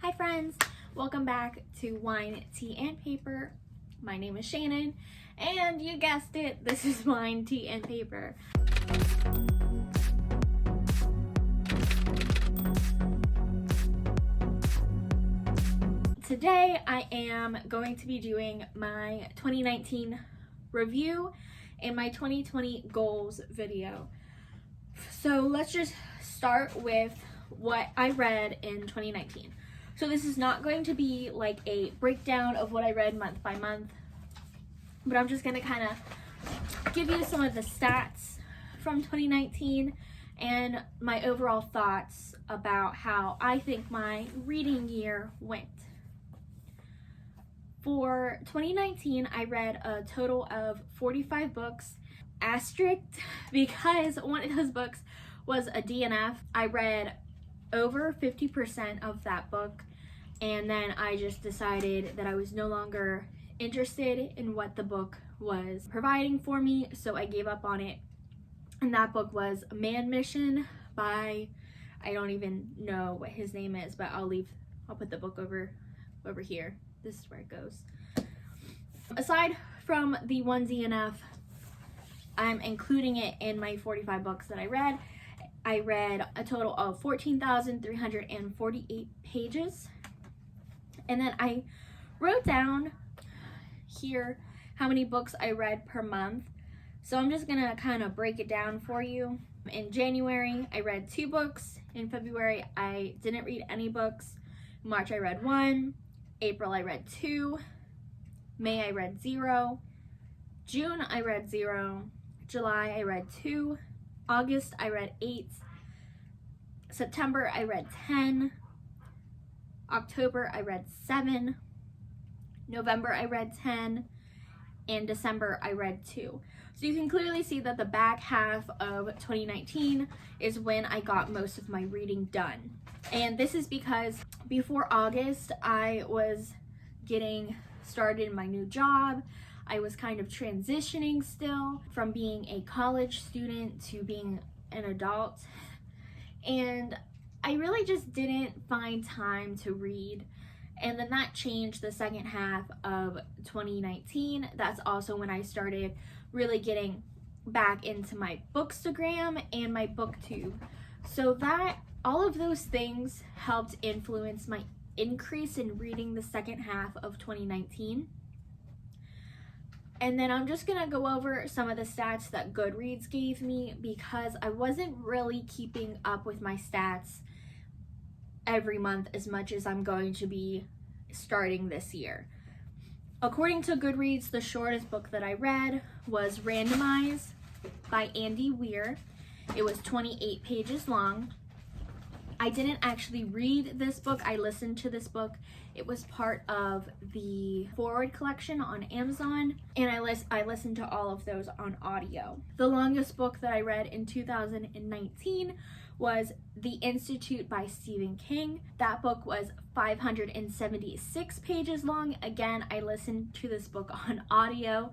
Hi friends, welcome back to Wine, Tea, and Paper. My name is Shannon, and you guessed it, this is Wine, Tea, and Paper. Today I am going to be doing my 2019 review and my 2020 goals video. So let's just start with what I read in 2019. So this is not going to be like a breakdown of what I read month by month, but I'm just going to kind of give you some of the stats from 2019 and my overall thoughts about how I think my reading year went. For 2019, I read a total of 45 books, asterisk, because one of those books was a DNF. I read over 50% of that book, and then I just decided that I was no longer interested in what the book was providing for me, so I gave up on it. And that book was Man Mission by, I don't even know what his name is, but I'll put the book over here. This is where it goes. Aside from the one DNF, I'm including it in my 45 books that I read. I read a total of 14,348 pages. And then I wrote down here how many books I read per month. So I'm just gonna kind of break it down for you. In January, I read 2 books. In February, I didn't read any books. In March, I read 1. April, I read 2. May, I read 0. June, I read 0. July, I read 2. August, I read 8. September, I read 10. October, I read 7. November, I read 10. And December, I read 2. So you can clearly see that the back half of 2019 is when I got most of my reading done. And this is because before August, I was getting started in my new job. I was kind of transitioning still from being a college student to being an adult. And I really just didn't find time to read. And then that changed the second half of 2019. That's also when I started really getting back into my Bookstagram and my BookTube. So that all of those things helped influence my increase in reading the second half of 2019. And then I'm just gonna go over some of the stats that Goodreads gave me because I wasn't really keeping up with my stats every month as much as I'm going to be starting this year. According to Goodreads, the shortest book that I read was Randomize by Andy Weir. It was 28 pages long. I didn't actually read this book, I listened to this book. It was part of the Forward collection on Amazon, and I listened to all of those on audio. The longest book that I read in 2019 was The Institute by Stephen King. That book was 576 pages long. Again, I listened to this book on audio.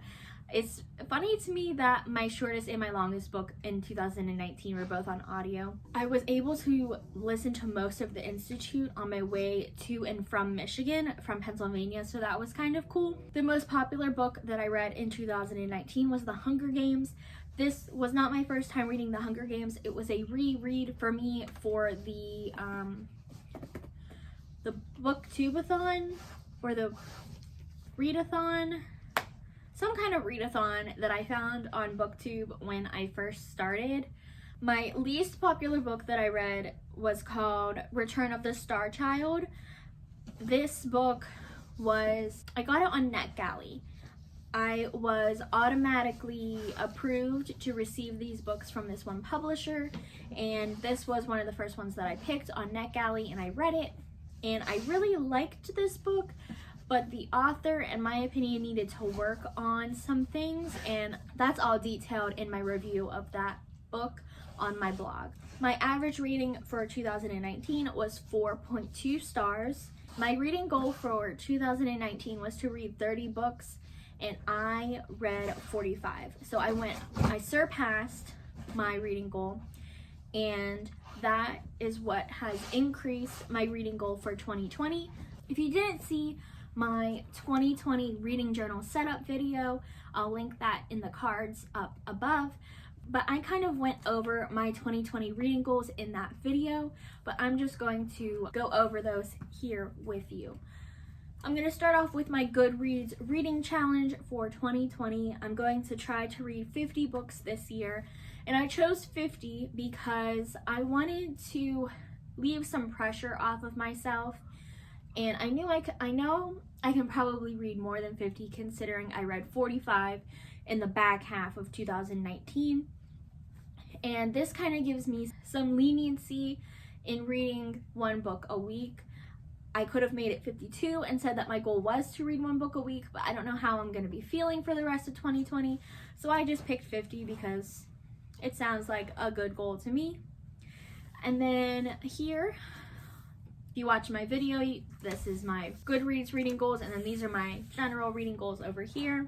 It's funny to me that my shortest and my longest book in 2019 were both on audio. I was able to listen to most of The Institute on my way to and from Michigan from Pennsylvania, so that was kind of cool. The most popular book that I read in 2019 was The Hunger Games. This was not my first time reading The Hunger Games. It was a reread for me for the BookTubeathon or the readathon. Some kind of readathon that I found on BookTube when I first started. My least popular book that I read was called Return of the Star Child. This book I got it on NetGalley. I was automatically approved to receive these books from this one publisher, and this was one of the first ones that I picked on NetGalley, and I read it, and I really liked this book. But the author, in my opinion, needed to work on some things, and that's all detailed in my review of that book on my blog. My average reading for 2019 was 4.2 stars. My reading goal for 2019 was to read 30 books, and I read 45. So I surpassed my reading goal, and that is what has increased my reading goal for 2020. If you didn't see my 2020 reading journal setup video, I'll link that in the cards up above. But I kind of went over my 2020 reading goals in that video, but I'm just going to go over those here with you. I'm going to start off with my Goodreads reading challenge for 2020. I'm going to try to read 50 books this year, and I chose 50 because I wanted to leave some pressure off of myself, and I know I can probably read more than 50 considering I read 45 in the back half of 2019. And this kind of gives me some leniency in reading one book a week. I could have made it 52 and said that my goal was to read one book a week, but I don't know how I'm going to be feeling for the rest of 2020. So I just picked 50 because it sounds like a good goal to me. And then here, if you watch my video, this is my Goodreads reading goals, and then these are my general reading goals over here.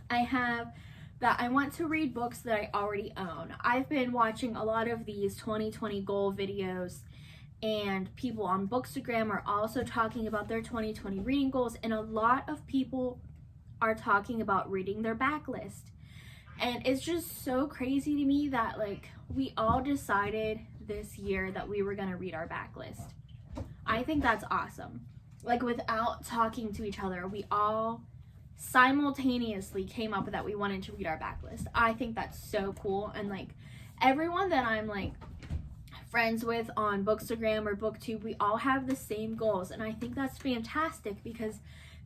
I have that I want to read books that I already own. I've been watching a lot of these 2020 goal videos, and people on Bookstagram are also talking about their 2020 reading goals, and a lot of people are talking about reading their backlist. And it's just so crazy to me that like we all decided this year that we were going to read our backlist. I think that's awesome. Like without talking to each other, we all simultaneously came up with that we wanted to read our backlist. I think that's so cool, and like everyone that I'm like friends with on Bookstagram or BookTube, we all have the same goals, and I think that's fantastic because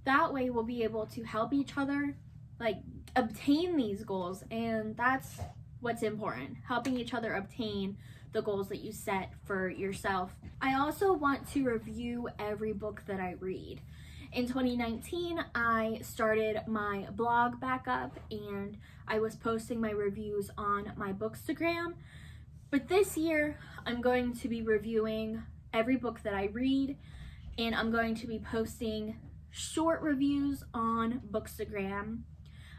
that way we'll be able to help each other like obtain these goals, and that's what's important, helping each other obtain the goals that you set for yourself. I also want to review every book that I read. In 2019, I started my blog back up, and I was posting my reviews on my Bookstagram. But this year, I'm going to be reviewing every book that I read, and I'm going to be posting short reviews on Bookstagram.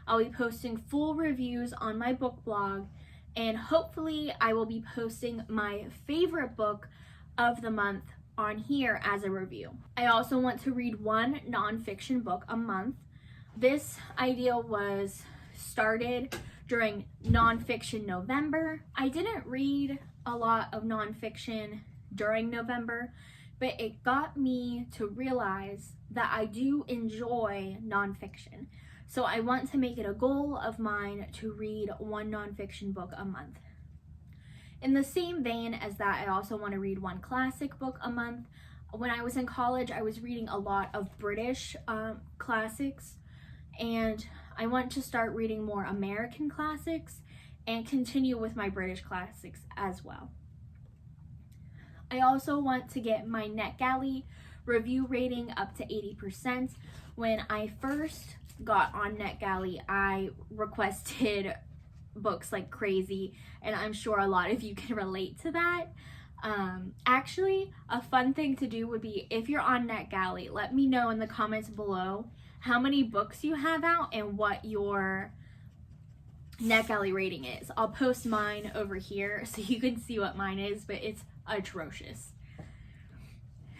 I'll be posting full reviews on my book blog, and hopefully I will be posting my favorite book of the month on here as a review. I also want to read one nonfiction book a month. This idea was started during Nonfiction November. I didn't read a lot of nonfiction during November, but it got me to realize that I do enjoy nonfiction. So I want to make it a goal of mine to read one nonfiction book a month. In the same vein as that, I also want to read one classic book a month. When I was in college, I was reading a lot of British classics, and I want to start reading more American classics and continue with my British classics as well. I also want to get my NetGalley review rating up to 80%. When I first got on NetGalley, I requested books like crazy, and I'm sure a lot of you can relate to that. Actually, a fun thing to do would be, if you're on NetGalley, let me know in the comments below how many books you have out and what your NetGalley rating is. I'll post mine over here so you can see what mine is, but it's atrocious.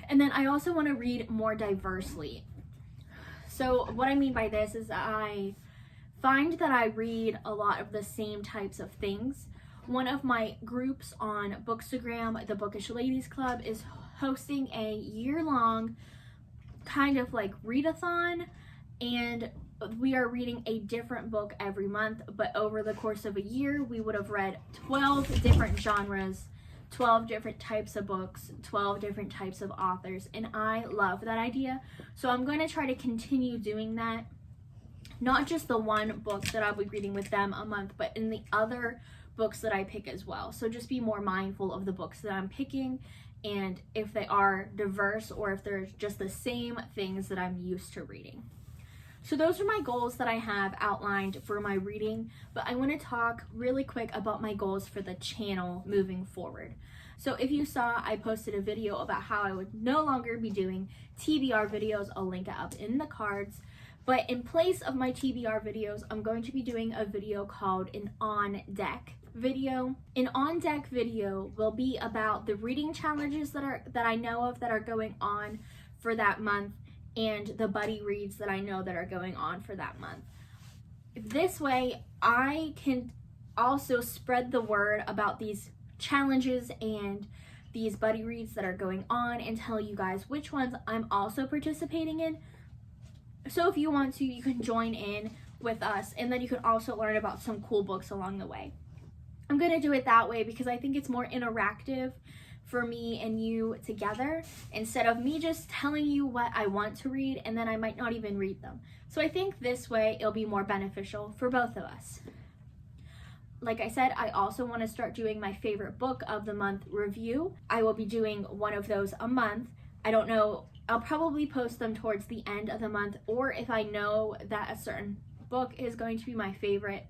And then I also want to read more diversely. So what I mean by this is I find that I read a lot of the same types of things. One of my groups on Bookstagram, the Bookish Ladies Club, is hosting a year-long kind of like readathon, and we are reading a different book every month, but over the course of a year, we would have read 12 different genres, 12 different types of books, 12 different types of authors, and I love that idea. So I'm going to try to continue doing that. Not just the one book that I'll be reading with them a month, but in the other books that I pick as well. So just be more mindful of the books that I'm picking, and if they are diverse or if they're just the same things that I'm used to reading. So those are my goals that I have outlined for my reading, but I want to talk really quick about my goals for the channel moving forward. So if you saw, I posted a video about how I would no longer be doing TBR videos. I'll link it up in the cards. But in place of my TBR videos, I'm going to be doing a video called an on deck video. An on deck video will be about the reading challenges that I know of that are going on for that month, and the buddy reads that I know that are going on for that month. This way I can also spread the word about these challenges and these buddy reads that are going on, and tell you guys which ones I'm also participating in. So if you want to, you can join in with us, and then you can also learn about some cool books along the way. I'm going to do it that way because I think it's more interactive for me and you together, instead of me just telling you what I want to read and then I might not even read them. So I think this way it'll be more beneficial for both of us. Like I said, I also want to start doing my favorite book of the month review. I will be doing one of those a month. I don't know, I'll probably post them towards the end of the month, or if I know that a certain book is going to be my favorite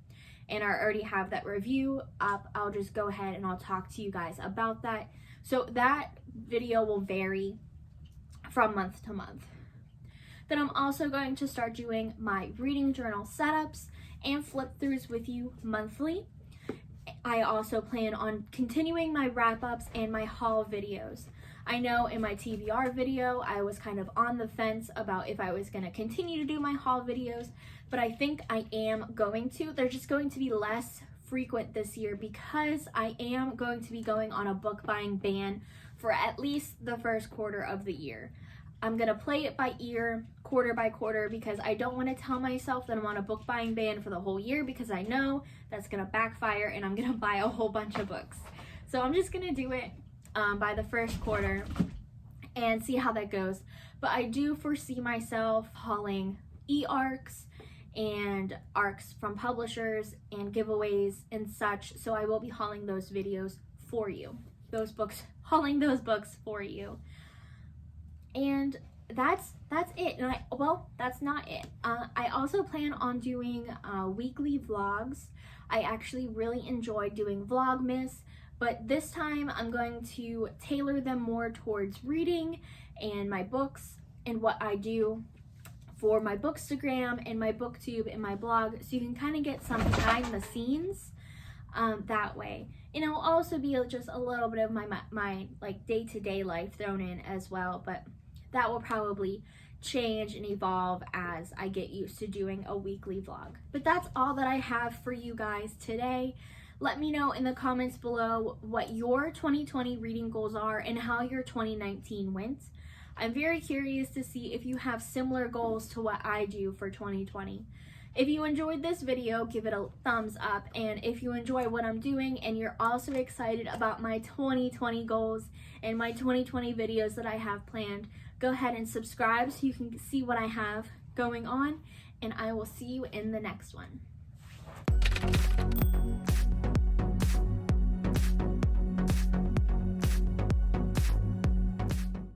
and I already have that review up, I'll just go ahead and I'll talk to you guys about that. So that video will vary from month to month. Then I'm also going to start doing my reading journal setups and flip throughs with you monthly. I also plan on continuing my wrap-ups and my haul videos. I know in my TBR video, I was kind of on the fence about if I was going to continue to do my haul videos, but I think I am going to. They're just going to be less frequent this year because I am going to be going on a book buying ban for at least the first quarter of the year. I'm going to play it by ear, quarter by quarter, because I don't want to tell myself that I'm on a book buying ban for the whole year, because I know that's going to backfire and I'm going to buy a whole bunch of books. So I'm just going to do it by the first quarter and see how that goes. But I do foresee myself hauling e-arcs and arcs from publishers and giveaways and such. So I will be hauling those videos for you, hauling those books for you. And that's it. And that's not it. I also plan on doing weekly vlogs. I actually really enjoy doing Vlogmas, but this time I'm going to tailor them more towards reading and my books and what I do for my Bookstagram and my Booktube and my blog, so you can kind of get some behind the scenes that way. And it'll also be just a little bit of my like day-to-day life thrown in as well, but that will probably change and evolve as I get used to doing a weekly vlog. But that's all that I have for you guys today. Let me know in the comments below what your 2020 reading goals are and how your 2019 went. I'm very curious to see if you have similar goals to what I do for 2020. If you enjoyed this video, give it a thumbs up, and if you enjoy what I'm doing and you're also excited about my 2020 goals and my 2020 videos that I have planned, go ahead and subscribe so you can see what I have going on, and I will see you in the next one.